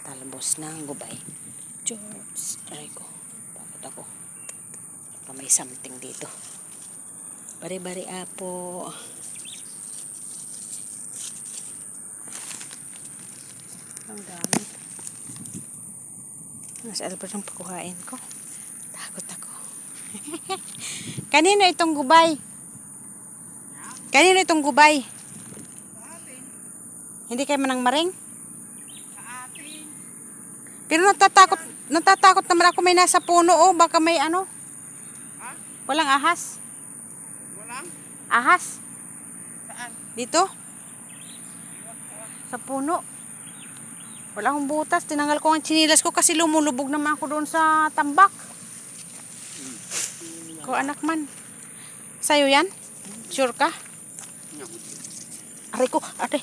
Talbos ng gubay. George, aray ko. Takot ako. Baka may something dito. Bari-bari apo. Ang dami. Nasa Albert ang pakuhain ko. Takot ako. Kanino itong gubay? Kanino itong gubay? Hindi kayo manang maring? Pero natatakot naman ako, may nasa puno, oh, baka may ano. Ha? Walang ahas. Walang? Ahas. Saan? Dito. Sa puno. Wala akong butas, tinanggal ko ang chinilas ko kasi lumulubog naman ako doon sa tambak. Ko anak man. Sa'yo yan? Sure ka? Aray ko, ate.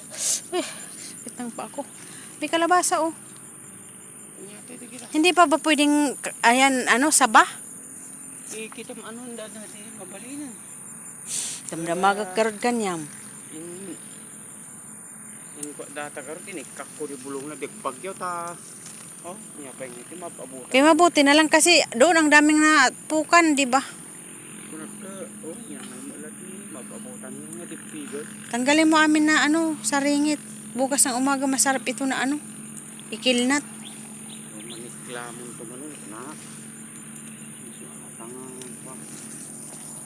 Pitang pa ako. May kalabasa, oh. Hindi pa ba pwedeng, ayan, ano, saba? Kita mo ano, hindi natin mabalinan. Damdamagag karod kanyam. Yung data karod, inikak ko di bulong na digpagyaw ta. Oh, niya pa yung ito, mapabutan. Kaya mabuti na lang kasi doon ang daming napukan, di ba? Kunat ka, oh, niya may malaki, mapabutan yung nga digpigod. Tanggalin mo amin na ano, sa ringit. Bukas ng umaga masarap ito na ano, ikilnat. Maniklamon to manon na.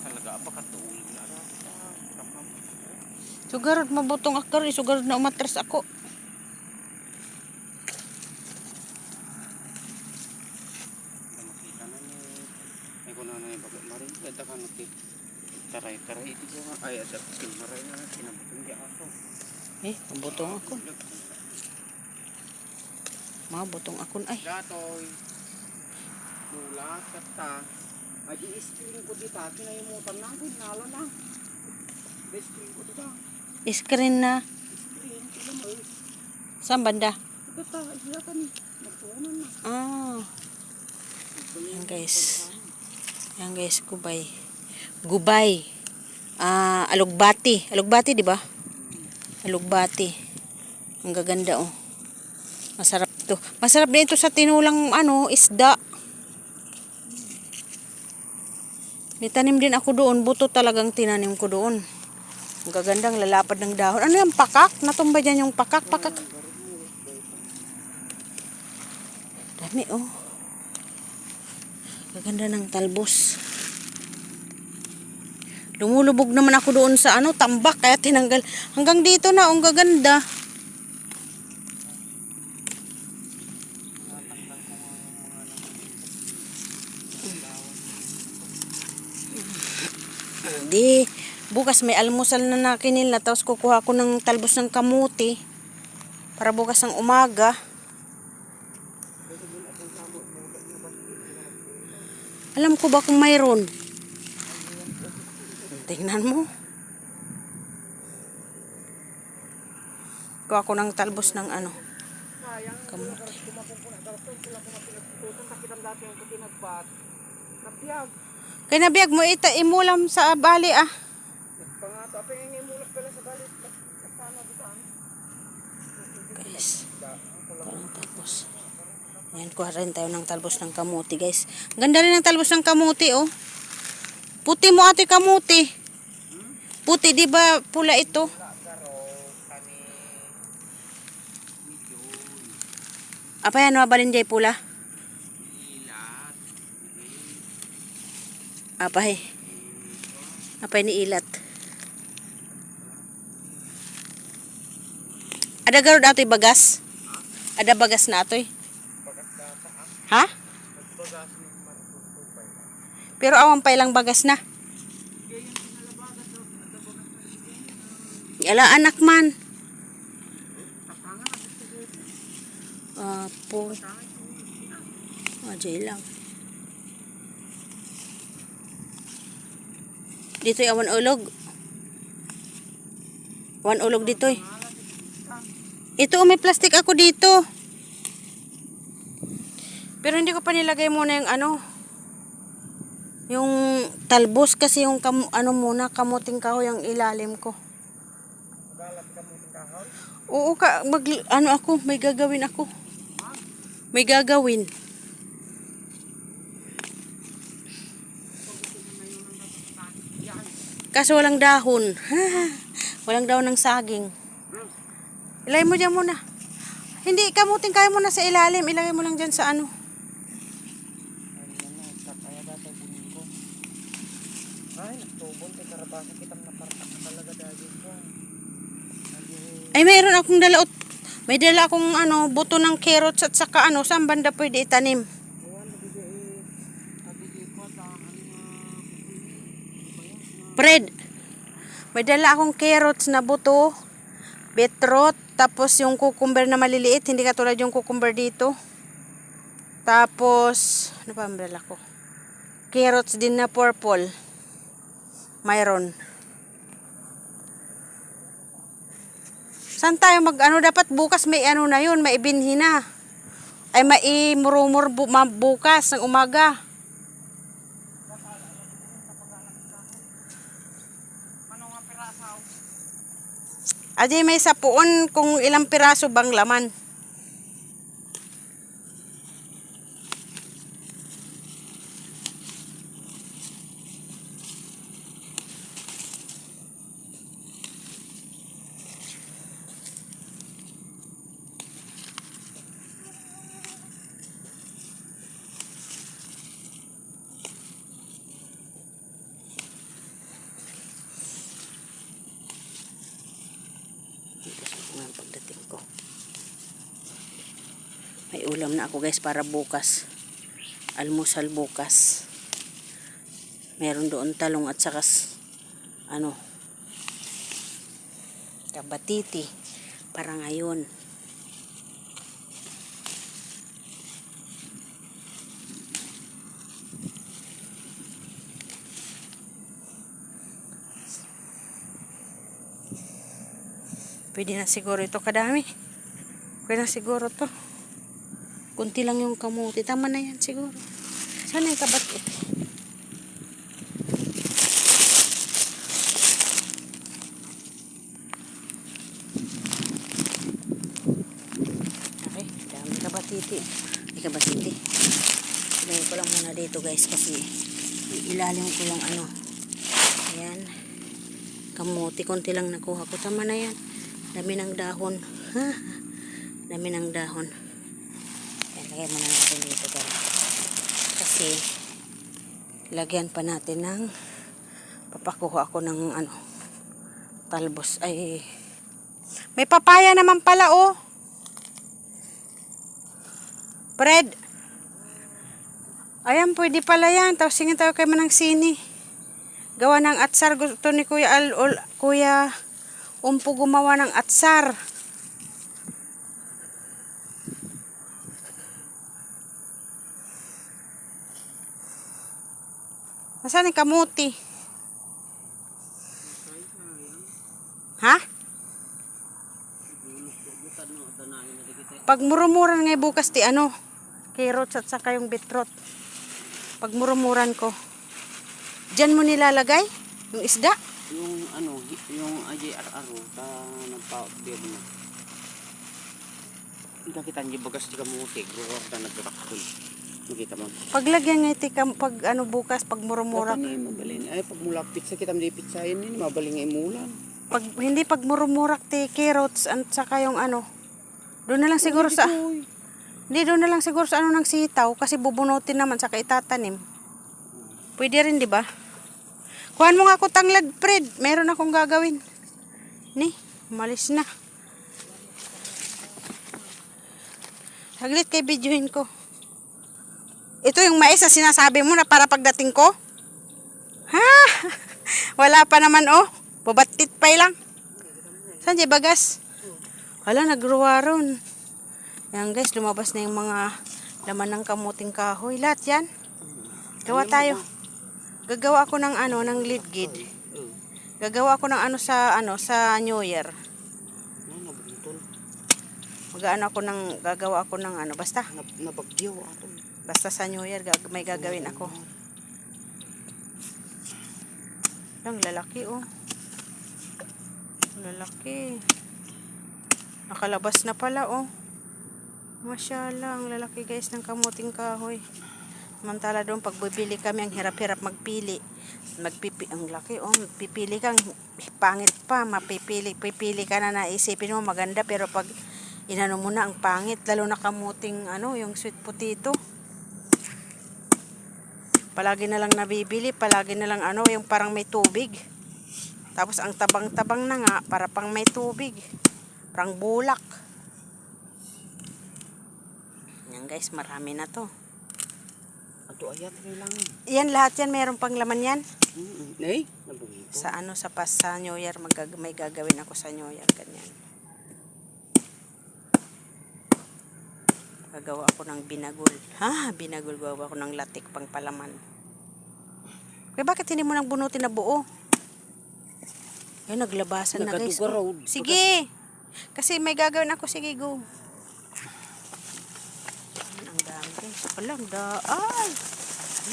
Talaga pa katuul na ra. Sugarod mabutong akar, sugarod na umatras ako. Makita na ni ay ko na yung bago marin kada kan ti taray-taray iti ko ay ada maray na kinabutong di ako. Mabutong ako. Mabutong akon ay. Gatoy. Mula kata. Ay i-screen ko dito, kinayumutan na ko nalo na. Screen ko dito. Screen na. Screen, ilan mo? Saan banda? Dito, isla ka ni. Nagtuunan na. Yan guys. Yan guys, gubay. Gubay. Alugbati. Alugbati, di ba? Alugbati. Ang gaganda, oh. Masarap to. Masarap din ito sa tinulang ano, isda. May tanim din ako doon. Buto talagang tinanim ko doon. Ang gagandang lalapad ng dahon. Ano yung pakak? Natumba dyan yung pakak. Pakak. Dami, oh. Gaganda ng talbos. Lumulubog naman ako doon sa ano, tambak. Kaya tinanggal. Hanggang dito na, ang gaganda. Di, bukas may almusal na nakinil na tapos kukuha ko ng talbos ng kamuti para bukas ng umaga. Alam ko ba kung mayroon? Tingnan mo. Kuha ko ng talbos ng ano, kamuti. Kaya nabiyag mo imulam sa bali ah. Guys, parang talbos. Ayan, kuha rin tayo ng talbos ng kamuti guys. Ganda rin ng talbos ng kamuti oh. Puti mo ate kamuti. Puti di ba pula ito? Apa yan mabalin jay pula? Apa he? Apa ini ilat? Ada garod atoy bagas? Ada bagas na atoy? Ha? Pero awan pa ilang bagas na. Ala anak man. Po. Ajay lang. Dito yung awan ulog. Awan ulog dito eh. Ito may plastic ako dito. Pero hindi ko pa nilagay muna yung ano. Yung talbos kasi yung ano muna, kamuting kahoy ang ilalim ko. Oo, ano ako, may gagawin ako. May gagawin. Kaso walang dahon. Walang dahon ng saging. Ilagay mo dyan muna. Hindi, kamuting kaya mo na sa ilalim. Ilagay mo lang dyan sa ano. Ay, nagtubon. Kaya karabasa kitang napartak na talaga dahil ko. Ay, mayroon akong dala. May dala akong ano, buto ng carrots at saka ano, saan banda pwede itanim. Fred, may dala akong carrots na buto, beetroot, tapos yung cucumber na maliliit, hindi katulad yung cucumber dito. Tapos, ano pa ang dala ko? Carrots din na purple. Mayroon. Saan tayo ano, dapat bukas may ano na yun, may ibinhi na. Ay maimurumur bukas ng umaga. Adi may sapuon kung ilang piraso bang laman. Pagdating ko may ulam na ako guys para bukas, almusal bukas. Meron doon talong at saka ano, kabatiti para ngayon. Pwede na siguro ito kadami. Pwede na siguro to. Kunti lang yung kamuti. Tama na yan siguro. Sana yung kabatit. Okay, dami kabatiti. Ay kabatiti. Ilayin ko lang muna dito guys kasi ilalim ko lang ano. Ayan. Kamuti. Kunti lang nakuha ko. Tama na yan. Dami ng dahon. Dami ng dahon. Ayan, lagyan muna natin dito guys. Kasi lagyan pa natin ng papakuha ako ng ano, talbos. Ay, may papaya naman pala oh. Fred. Ayan, pwede pala yan. Tapos singin tayo kay Manang Sini. Gawa ng atsar. Gusto ni Kuya Umpo gumawa ng atsar. Nasaan yung kamuti? Ha? Pag murumuran ngay bukas ti ano, carrots at saka yung beetroot. Pag murumuran ko. Diyan mo nilalagay? Yung isda? Yung ano, yung AJRR ta nagpa-update mo. Hindi kita nyo bagas di kamuti, gruwar na nagrakul. Makita mo. Paglagyan nga iti pag ano bukas, pag murumurak. Ay, mabalin. Ay, pag mula pizza kita may pizzahin din, mabaling ay mulan. Pag hindi pag murumurak ti carrots at saka yung ano. Doon na lang siguro sa hindi doon na lang siguro sa ano ng sitaw kasi bubunutin naman saka itatanim. Pwede rin, di ba? Kuhan mo nga ako tanglad, Fred. Meron akong gagawin. Ni, malis na. Saglit kay videohin ko. Ito yung mais na sinasabi mo na para pagdating ko? Ha? Wala pa naman oh. Babatit pa lang. Saan di bagas? Wala, nagruwa ron. Yan guys, lumabas na yung mga laman ng kamuting kahoy. Lahat yan. Gawa tayo. Gagawa ako ng ano, ng lidgid. Gagawa ako ng ano sa New Year. Gagawa ako ng ano, basta. Nabagyaw ato. Basta sa New Year, may gagawin ako. Ang lalaki oh. Lalaki. Nakalabas na pala oh. Masyaallah, ang lalaki guys ng kamuting kahoy. Samantala doon, pag bibili kami, ang hirap-hirap magpili. Ang laki, oh, pipili kang pangit pa, pipili ka na naisipin mo maganda, pero pag inano mo na ang pangit, lalo na kamuting, yung sweet potato. Palagi na lang nabibili, palagi na lang yung parang may tubig. Tapos ang tabang-tabang na nga, para pang may tubig. Parang bulak. Yan guys, marami na to. Ato ayat rin lang. Yan, lahat yan, mayroon pang laman yan. Nabungito. Sa New Year, may gagawin ako sa New Year, ganyan. Gagawa ako ng binagul. Binagul, gawa ako ng latik pang palaman. Kaya bakit hindi mo nang bunutin na buo? Ay, naglabasan na guys. Sige! Kasi may gagawin ako. Sige, go. Ang dami guys.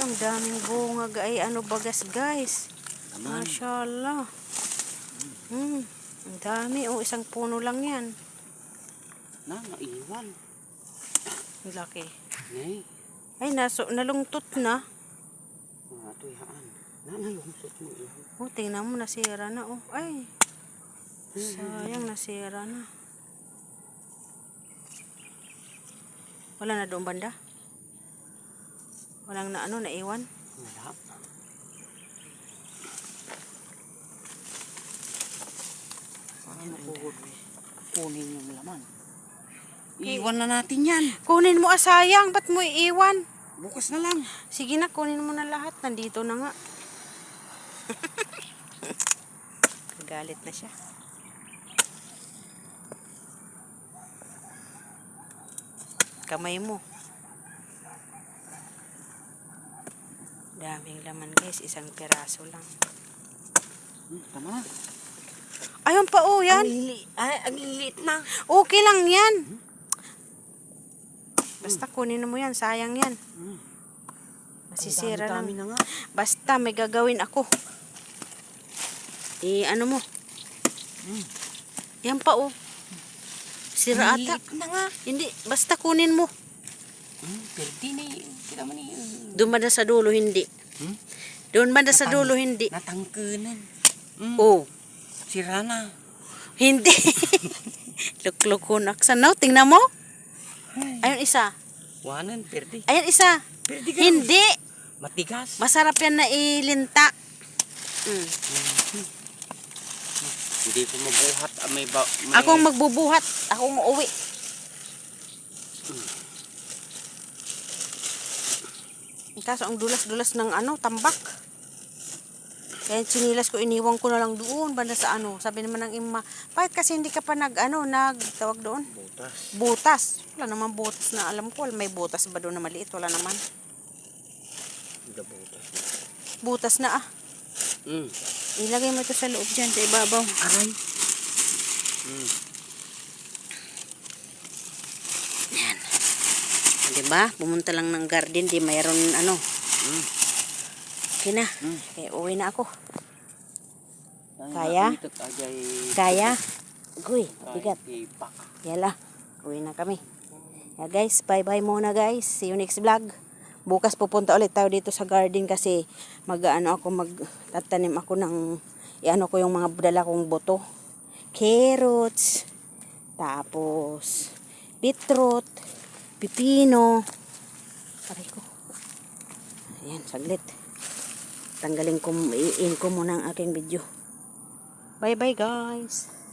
Ang daming bunga. Ay, bagas guys. Mashallah. Ang dami. Isang puno lang yan. Naiwan. Ang laki. Nay. Ay, nalungtot na. Tuyaan. Nalungtot mo yan. Tingnan mo, nasira na. Ay. Sayang, nasira na. Wala na doon banda? Walang naiwan? Wala. Kunin yung laman. Iwan na natin yan. Kunin mo, sayang. Ba't mo iiwan? Bukas na lang. Sige na, kunin mo na lahat. Nandito na nga. Galit na siya. Kamay mo. Daming laman guys. Isang piraso lang. Tama na. Ayun pa, yan. Ang liit na. Okay lang yan. Basta kunin mo yan. Sayang yan. Masisira lang. Na nga. Basta may gagawin ako. Ano mo? Yan pa, sira ata. Na nga. Hindi, basta kunin mo. Pwede na yun. Kita mo na yun. Doon ba na sa dulo, hindi? Doon ba na sa dulo, hindi? Natangkunan. Sira na. Hindi. Luklukon aksan. No? Tingnan mo. Ayun isa. Wanan, pwede. Ayun isa. Pwede ka. Hindi. Matigas. Masarap yan na ilinta. Hindi ko mabuhat. Akong magbubuhat. Akong uuwi. Kaso ang dulas-dulas ng tambak. Kaya sinilas ko, iniwang ko na lang doon. Banda sa Sabi naman ng ima, bakit kasi hindi ka pa tawag doon? Butas. Butas. Wala naman butas na alam ko. May butas ba doon na maliit? Wala naman. Butas. Butas na Ilagay mo ito sa loob dyan, sa ibabaw. Aray. Yan. Diba? Pumunta lang ng garden, di mayroon Okay na. Okay, uwi na ako. Kaya? Kaya? Uy, bigat. Yala, uwi na kami. Guys, bye-bye muna guys. See you next vlog. Bukas pupunta ulit tayo dito sa garden kasi magtatanim ako ng ko yung mga dala kong boto. Carrots, tapos beetroot, pipino. Aray ko. Ayan, saglit. Tanggalin ko, i-in ko muna ang aking video. Bye bye guys.